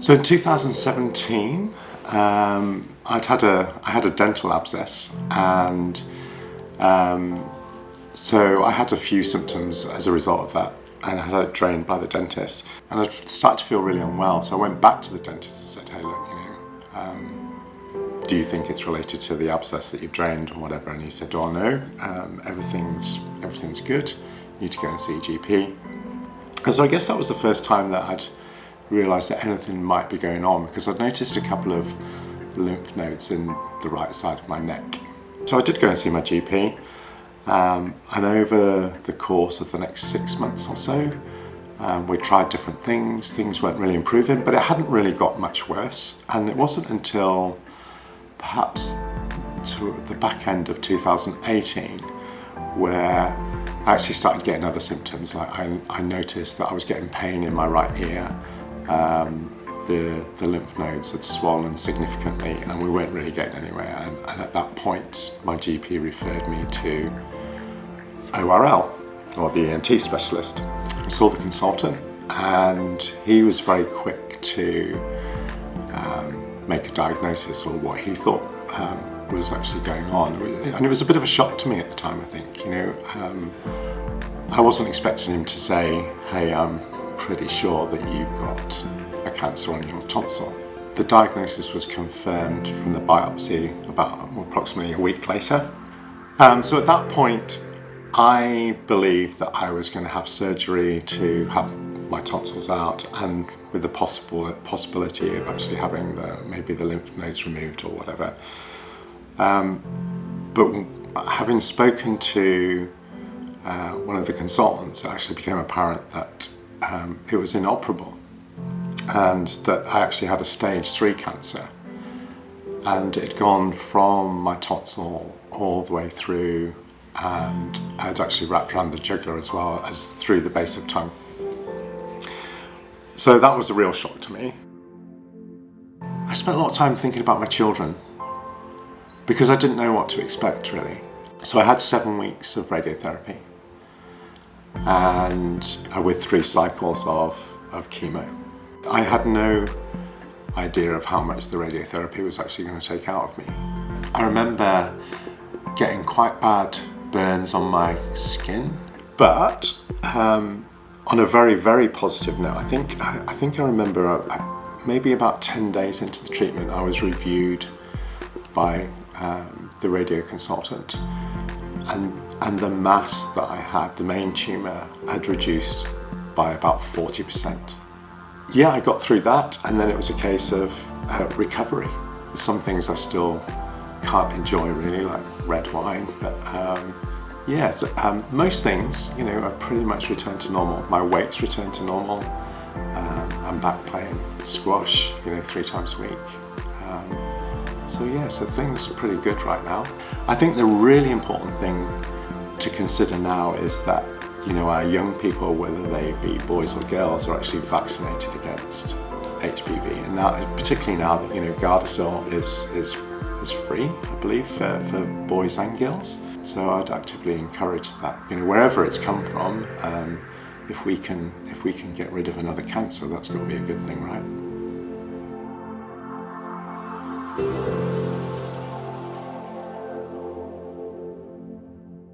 So in 2017, I had a dental abscess, and so I had a few symptoms as a result of that, and I had it drained by the dentist, and I started to feel really unwell. So I went back to the dentist and said, "Hey, look, do you think it's related to the abscess that you've drained or whatever?" And he said, "Oh no, everything's good. You need to go and see a GP." And so I guess that was the first time that I'd realised that anything might be going on, because I'd noticed a couple of lymph nodes in the right side of my neck. So I did go and see my GP, and over the course of the next 6 months or so, we tried different things. Things weren't really improving, but it hadn't really got much worse. And it wasn't until perhaps to the back end of 2018 where I actually started getting other symptoms. Like I noticed that I was getting pain in my right ear. The lymph nodes had swollen significantly, and we weren't really getting anywhere. And at that point, my GP referred me to ORL, or the ENT specialist. I saw the consultant, and he was very quick to make a diagnosis, or what he thought was actually going on. And it was a bit of a shock to me at the time, I think. I wasn't expecting him to say, "Hey, I'm pretty sure that you've got a cancer on your tonsil." The diagnosis was confirmed from the biopsy about approximately a week later. So at that point, I believed that I was going to have surgery to have my tonsils out, and with the possibility of actually having maybe the lymph nodes removed or whatever. But having spoken to one of the consultants, it actually became apparent that it was inoperable, and that I actually had a stage 3 cancer, and it had gone from my tonsil all the way through, and I had actually wrapped around the jugular as well as through the base of tongue. So that was a real shock to me. I spent a lot of time thinking about my children, because I didn't know what to expect, really. So I had 7 weeks of radiotherapy, and with 3 cycles of chemo. I had no idea of how much the radiotherapy was actually going to take out of me. I remember getting quite bad burns on my skin, but on a very, very positive note, I think I remember maybe about 10 days into the treatment, I was reviewed by the radio consultant, and the mass that I had, the main tumour, had reduced by about 40%. Yeah, I got through that, and then it was a case of recovery. There's some things I still can't enjoy really, like red wine, but most things, I've pretty much returned to normal. My weight's returned to normal. I'm back playing squash, 3 times a week. So things are pretty good right now. I think the really important thing to consider now is that, our young people, whether they be boys or girls, are actually vaccinated against HPV. And now, particularly now that, Gardasil is free, I believe, for boys and girls. So I'd actively encourage that, wherever it's come from, if we can get rid of another cancer, that's got to be a good thing, right?